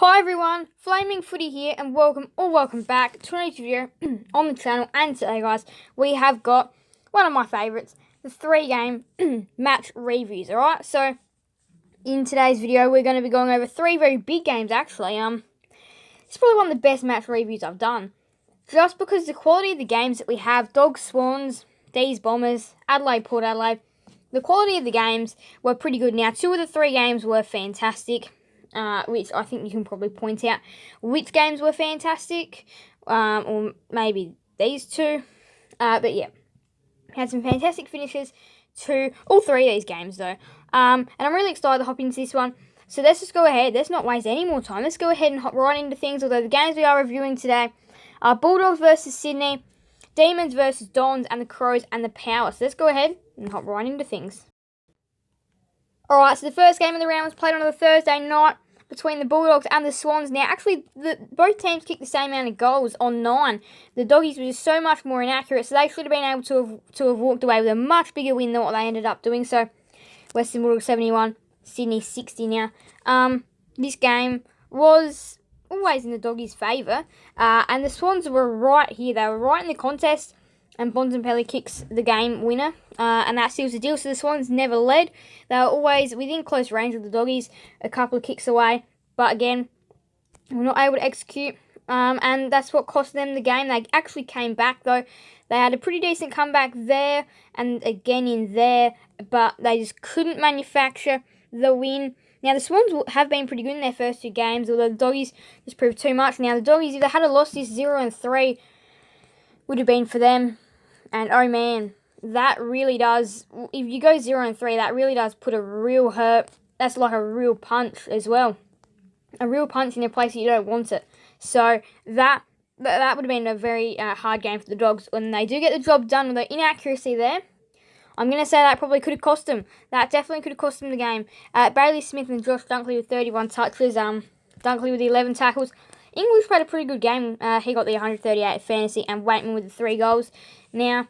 Hi everyone, Flaming Footy here and welcome back to another video on the channel. And today guys, we have got one of my favourites, the 3-game match reviews, alright? So, in today's video we're going to be going over 3 very big games actually. It's probably one of the best match reviews I've done. Just because the quality of the games that we have, Dogs, Swans, D's, Bombers, Adelaide, Port Adelaide, the quality of the games were pretty good. Now, 2 of the 3 games were fantastic. Which I think you can probably point out which games were fantastic, or maybe these 2. But yeah, had some fantastic finishes to all 3 of these games though. And I'm really excited to hop into this one. So let's just go ahead. Let's not waste any more time. Let's go ahead and hop right into things. Although the games we are reviewing today are Bulldogs versus Sydney, Demons versus Dons, and the Crows and the Power. So let's go ahead and hop right into things. Alright, so the first game of the round was played on a Thursday night between the Bulldogs and the Swans. Now, actually, both teams kicked the same amount of goals on 9. The Doggies were just so much more inaccurate, so they should have been able to have walked away with a much bigger win than what they ended up doing. So, Western Bulldogs 71, Sydney 60 now. This game was always in the Doggies' favour, and the Swans were right here. They were right in the contest, and Bontempelli kicks the game winner, and that seals the deal. So the Swans never led. They were always within close range of the Doggies, a couple of kicks away, but again, were not able to execute, and that's what cost them the game. They actually came back, though. They had a pretty decent comeback there, and again in there, but they just couldn't manufacture the win. Now, the Swans have been pretty good in their first 2 games, although the Doggies just proved too much. Now, the Doggies, if they had lost this 0-3, would have been for them. And oh man, that really does, if you go 0-3, that really does put a real hurt. That's like a real punch as well. A real punch in a place that you don't want it. So that would have been a very hard game for the Dogs. When they do get the job done with the inaccuracy there, I'm going to say that probably could have cost them. That definitely could have cost them the game. Bailey Smith and Josh Dunkley with 31 touches. Dunkley with 11 tackles. English played a pretty good game. He got the 138 fantasy, and Waitman with the 3 goals. Now,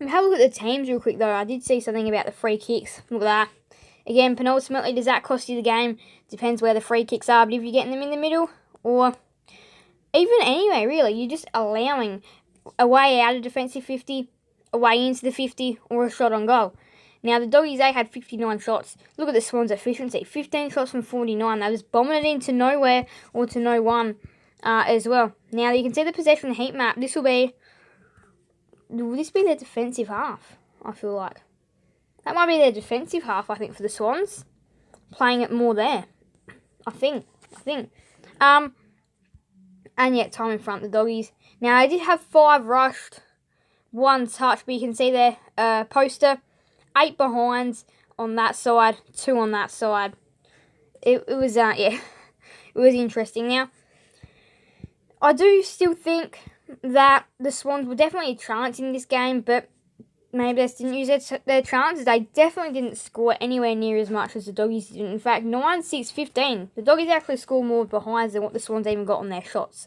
have a look at the teams real quick, though. I did see something about the free kicks. Look at that. Again, penultimately, does that cost you the game? Depends where the free kicks are, but if you're getting them in the middle, or even anyway, really, you're just allowing a way out of defensive 50, a way into the 50, or a shot on goal. Now, the Doggies, they had 59 shots. Look at the Swans' efficiency. 15 shots from 49. They was bombing it into nowhere or to no one as well. Now, you can see the possession heat map. Will this be their defensive half, I feel like? That might be their defensive half, I think, for the Swans. Playing it more there. I think. And yet, time in front, the Doggies. Now, I did have 5 rushed, 1 touch, but you can see their poster. 8 behinds on that side, 2 on that side. It was, yeah, it was interesting. Now, I do still think that the Swans were definitely a chance in this game, but maybe they just didn't use their chances. They definitely didn't score anywhere near as much as the Doggies did. In fact, 9-6-15. The Doggies actually scored more behinds than what the Swans even got on their shots.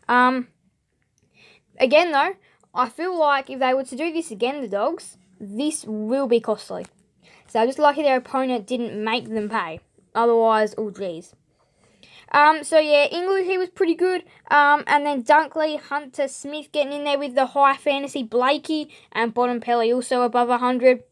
Again, though, I feel like if they were to do this again, the Dogs, this will be costly. So just lucky their opponent didn't make them pay. Otherwise, oh geez. So yeah, English, he was pretty good. And then Dunkley, Hunter, Smith getting in there with the high fantasy. Blakey and Bontempelli also above 100.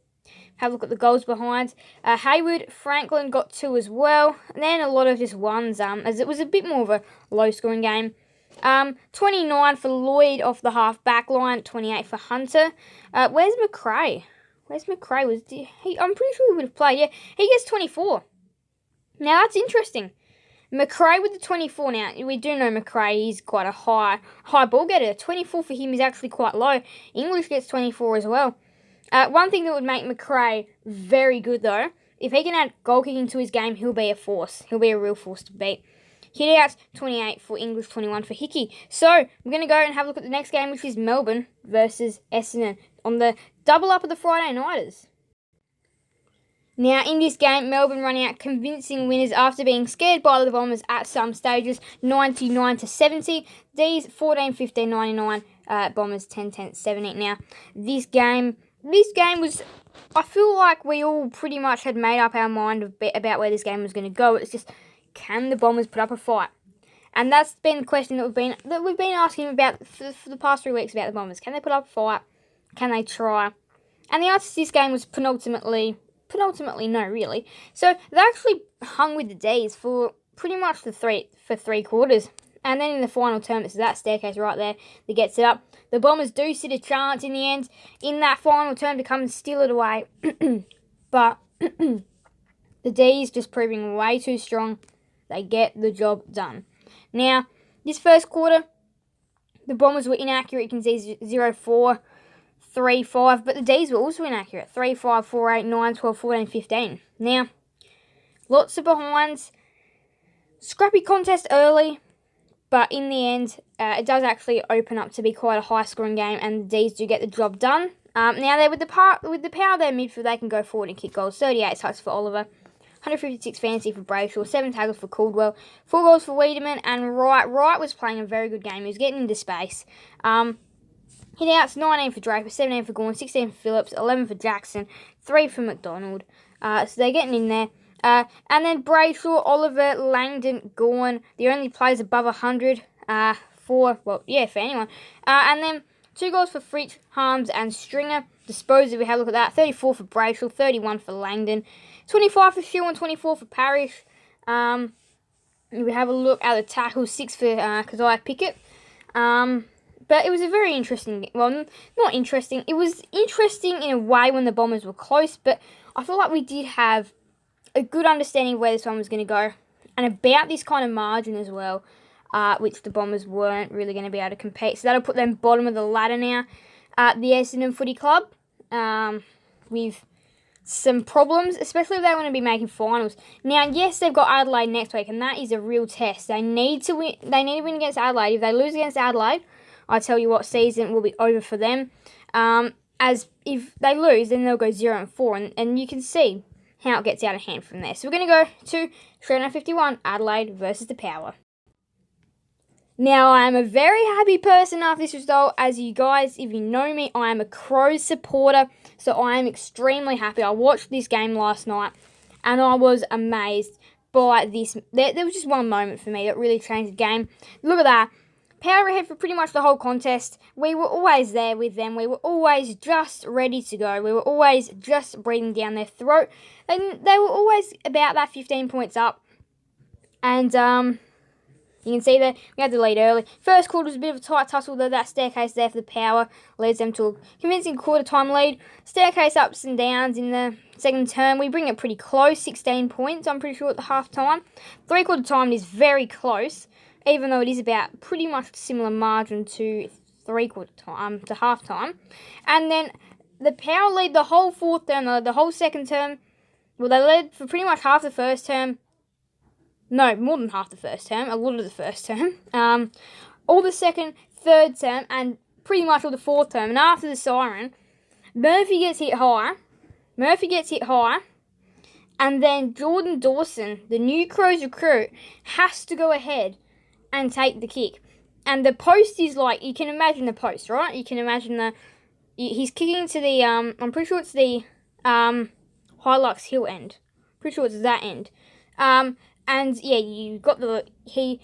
Have a look at the goals behind. Hayward, Franklin got 2 as well. And then a lot of just ones, as it was a bit more of a low-scoring game. 29 for Lloyd off the half-back line. 28 for Hunter. Where's McRae? I'm pretty sure he would have played. Yeah, he gets 24. Now, that's interesting. McRae with the 24. Now, we do know McRae, he's quite a high ball getter. 24 for him is actually quite low. English gets 24 as well. One thing that would make McRae very good, though, if he can add goal kicking to his game, he'll be a force. He'll be a real force to beat. Hit outs, 28 for English, 21 for Hickey. So, we're going to go and have a look at the next game, which is Melbourne versus Essendon on the double up of the Friday Nighters. Now, in this game, Melbourne running out convincing winners after being scared by the Bombers at some stages, 99-70. D's 14-15-99, Bombers 10-10-17. Now, this game was, I feel like we all pretty much had made up our mind about where this game was going to go. It's just can the Bombers put up a fight? And that's been the question that we've been asking about for the past 3 weeks about the Bombers. Can they put up a fight? Can they try? And the answer to this game was penultimately no, really. So they actually hung with the D's for pretty much the 3 quarters. And then in the final term, it's that staircase right there that gets it up. The Bombers do sit a chance in the end in that final term to come and steal it away. But the D's just proving way too strong. They get the job done. Now, this first quarter, the Bombers were inaccurate. You can see 0-4, 3-5. But the D's were also inaccurate. 3-5, 4-8, 9, 12, 14, 15. Now, lots of behinds. Scrappy contest early. But in the end, it does actually open up to be quite a high-scoring game, and the D's do get the job done. Now, with the power of their midfield, they can go forward and kick goals. 38 touches for Oliver, 156 fantasy for Brayshaw, 7 tackles for Caldwell, 4 goals for Wiedemann, and Wright. Wright was playing a very good game. He was getting into space. Hit outs, 19 for Draper, 17 for Gawn, 16 for Phillips, 11 for Jackson, 3 for McDonald. So they're getting in there. And then Brayshaw, Oliver, Langdon, Gawn, the only players above 100 for anyone. And then 2 goals for Fritsch, Harms, and Stringer. Disposal, we have a look at that. 34 for Brayshaw, 31 for Langdon, 25 for Shield, and 24 for Parrish. We have a look at the tackles, 6 for Keziah Pickett. But it was a very interesting, well, not interesting. It was interesting in a way when the Bombers were close, but I feel like we did have a good understanding of where this one was going to go, and about this kind of margin as well, which the Bombers weren't really going to be able to compete. So that'll put them bottom of the ladder now at the Essendon Footy Club, with some problems, especially if they want to be making finals. Now, yes, they've got Adelaide next week, and that is a real test. They need to win. They need to win against Adelaide. If they lose against Adelaide, I tell you what, season will be over for them. As if they lose, then they'll go 0-4, and you can see how it gets out of hand from there. So we're going to go to Showdown 51, Adelaide versus the Power. Now, I am a very happy person after this result. As you guys, if you know me, I am a Crows supporter, so I am extremely happy. I watched this game last night, and I was amazed by this. There was just one moment for me that really changed the game. Look at that. Power ahead for pretty much the whole contest. We were always there with them. We were always just ready to go. We were always just breathing down their throat. And they were always about that 15 points up. And you can see that we had the lead early. First quarter was a bit of a tight tussle, though that staircase there for the Power leads them to a convincing quarter-time lead. Staircase ups and downs in the second term. We bring it pretty close, 16 points, I'm pretty sure, at the half-time. Three-quarter time is very close, even though it is about pretty much similar margin to three-quarter time, to half-time. And then the Power lead the whole fourth term, the whole second term. Well, they led for pretty much half the first term. No, more than half the first term, a lot of the first term. All the second, third term, and pretty much all the fourth term. And after the siren, Murphy gets hit high. And then Jordan Dawson, the new Crows recruit, has to go ahead and take the kick. And the post is like, you can imagine the post, right? You can imagine he's kicking to the, I'm pretty sure it's the Hilux Hill end. Pretty sure it's that end. And yeah, you got he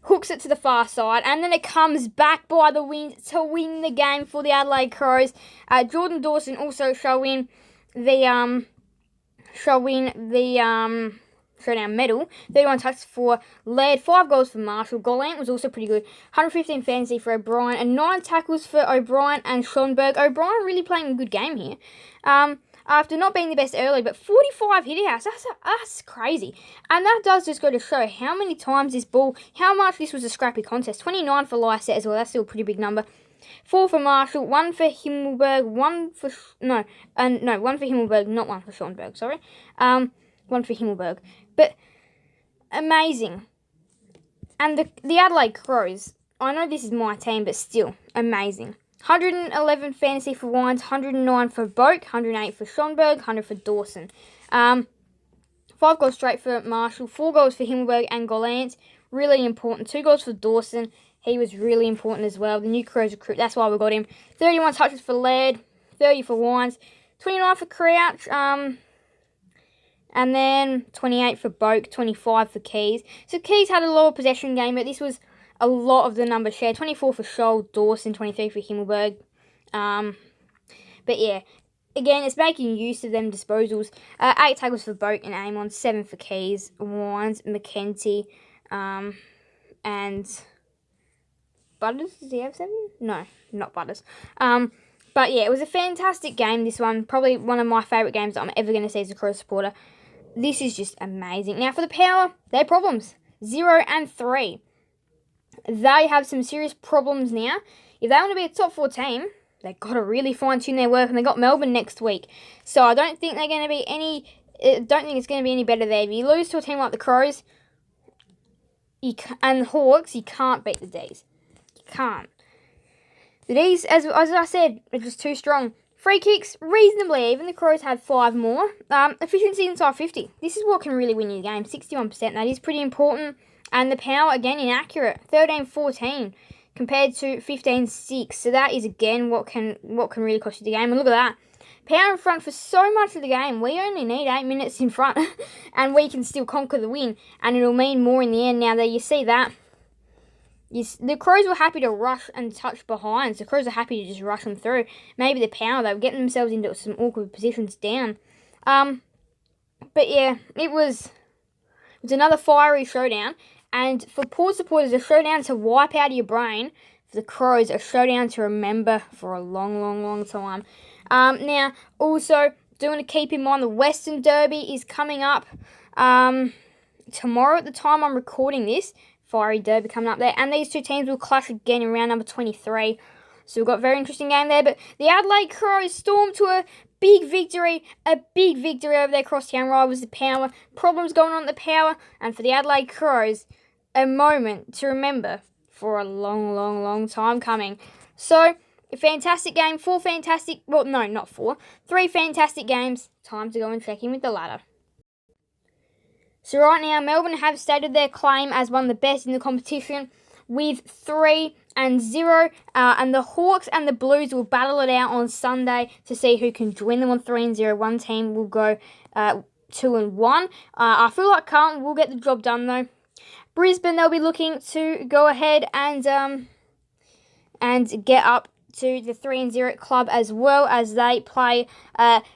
hooks it to the far side, and then it comes back by the wind to win the game for the Adelaide Crows. Jordan Dawson also shall win the showdown medal. 31 touches for Laird, 5 goals for Marshall. Gallant was also pretty good. 115 fantasy for O'Brien, and 9 tackles for O'Brien and Schonberg. O'Brien really playing a good game here. After not being the best early, but 45 hit-outs, that's crazy. And that does just go to show how many times how much this was a scrappy contest. 29 for Lyset as well, that's still a pretty big number. 4 for Marshall, 1 for Himmelberg, 1 for Himmelberg, not 1 for Schonberg, sorry. 1 for Himmelberg. But amazing. And the Adelaide Crows, I know this is my team, but still amazing. 111 fantasy for Wines, 109 for Boak, 108 for Schonberg, 100 for Dawson. 5 goals straight for Marshall, 4 goals for Himmelberg and Gallant. Really important. 2 goals for Dawson. He was really important as well. The new Crows recruit, that's why we got him. 31 touches for Laird, 30 for Wines, 29 for Crouch. And then 28 for Boak, 25 for Keys. So Keys had a lower possession game, but this was a lot of the numbers shared. 24 for Scholl, Dawson, 23 for Himmelberg. But yeah, again, it's making use of them disposals. 8 tackles for Boak and Amon, 7 for Keys, Wines, McKenty, and Butters. Does he have 7? No, not Butters. But yeah, it was a fantastic game, this one. Probably one of my favourite games that I'm ever going to see as a Crows supporter. This is just amazing. Now, for the Power, they have problems. 0 and 3. They have some serious problems now. If they want to be a top 4 team, they've got to really fine-tune their work, and they've got Melbourne next week. So I don't think they're going to be it's going to be any better there. If you lose to a team like the Crows and the Hawks, you can't beat the D's. You can't. The D's, as I said, are just too strong. Free kicks, reasonably even. The Crows had 5 more. Efficiency inside 50. This is what can really win you the game. 61%. That is pretty important. And the Power, again, inaccurate. 13-14 compared to 15-6. So that is, again, what can really cost you the game. And look at that. Power in front for so much of the game. We only need 8 minutes in front. And we can still conquer the win. And it'll mean more in the end. Now, there you see that. The Crows were happy to rush and touch behinds. The Crows are happy to just rush them through. Maybe the Power, they were getting themselves into some awkward positions down. But yeah, it was another fiery showdown. And for Port supporters, a showdown to wipe out of your brain. For the Crows, a showdown to remember for a long, long, long time. Now, also, do want to keep in mind the Western Derby is coming up tomorrow at the time I'm recording this. Fiery Derby coming up there. And these two teams will clash again in round number 23. So we've got a very interesting game there. But the Adelaide Crows stormed to a big victory over their crosstown rivals, the Power. Problems going on at the Power. And for the Adelaide Crows, a moment to remember for a long, long, long time coming. So, a fantastic game. 3 fantastic games. Time to go and check in with the ladder. So right now, Melbourne have stated their claim as one of the best in the competition with 3-0. And the Hawks and the Blues will battle it out on Sunday to see who can join them on 3-0. One team will go 2-1. I feel like Carlton will get the job done though. Brisbane, they'll be looking to go ahead and get up to the 3-0 club as well as they play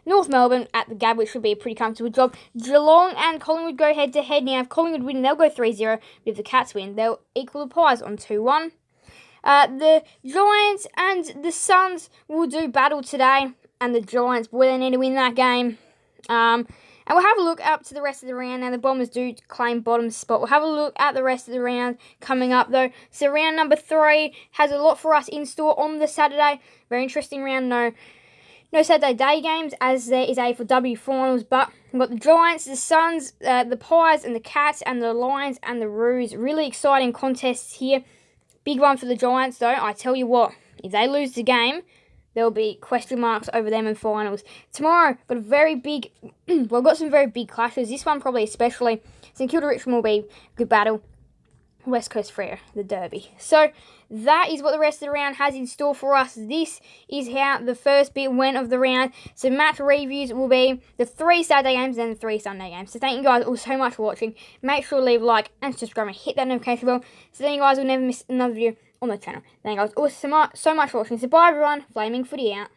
North Melbourne at the Gab, which should be a pretty comfortable job. Geelong and Collingwood go head-to-head. Now, if Collingwood win, they'll go 3-0. But if the Cats win, they'll equal the Pies on 2-1. The Giants and the Suns will do battle today. And the Giants, boy, they need to win that game. And we'll have a look up to the rest of the round. Now, the Bombers do claim bottom spot. We'll have a look at the rest of the round coming up, though. So, round number 3 has a lot for us in store on the Saturday. Very interesting round. No Saturday day games, as there is AFL finals. But we've got the Giants, the Suns, the Pies, and the Cats, and the Lions, and the Roos. Really exciting contests here. Big one for the Giants, though. I tell you what, if they lose the game, there will be question marks over them in finals. Tomorrow, got a very big, got some very big clashes. This one probably especially. St Kilda Richmond will be a good battle. West Coast Frere, the Derby. So that is what the rest of the round has in store for us. This is how the first bit went of the round. So match reviews will be the 3 Saturday games and the 3 Sunday games. So thank you guys all so much for watching. Make sure to leave a like and subscribe and hit that notification bell so then you guys will never miss another video on the channel. Thank you guys all so much for watching. So bye everyone. Flaming Footy out.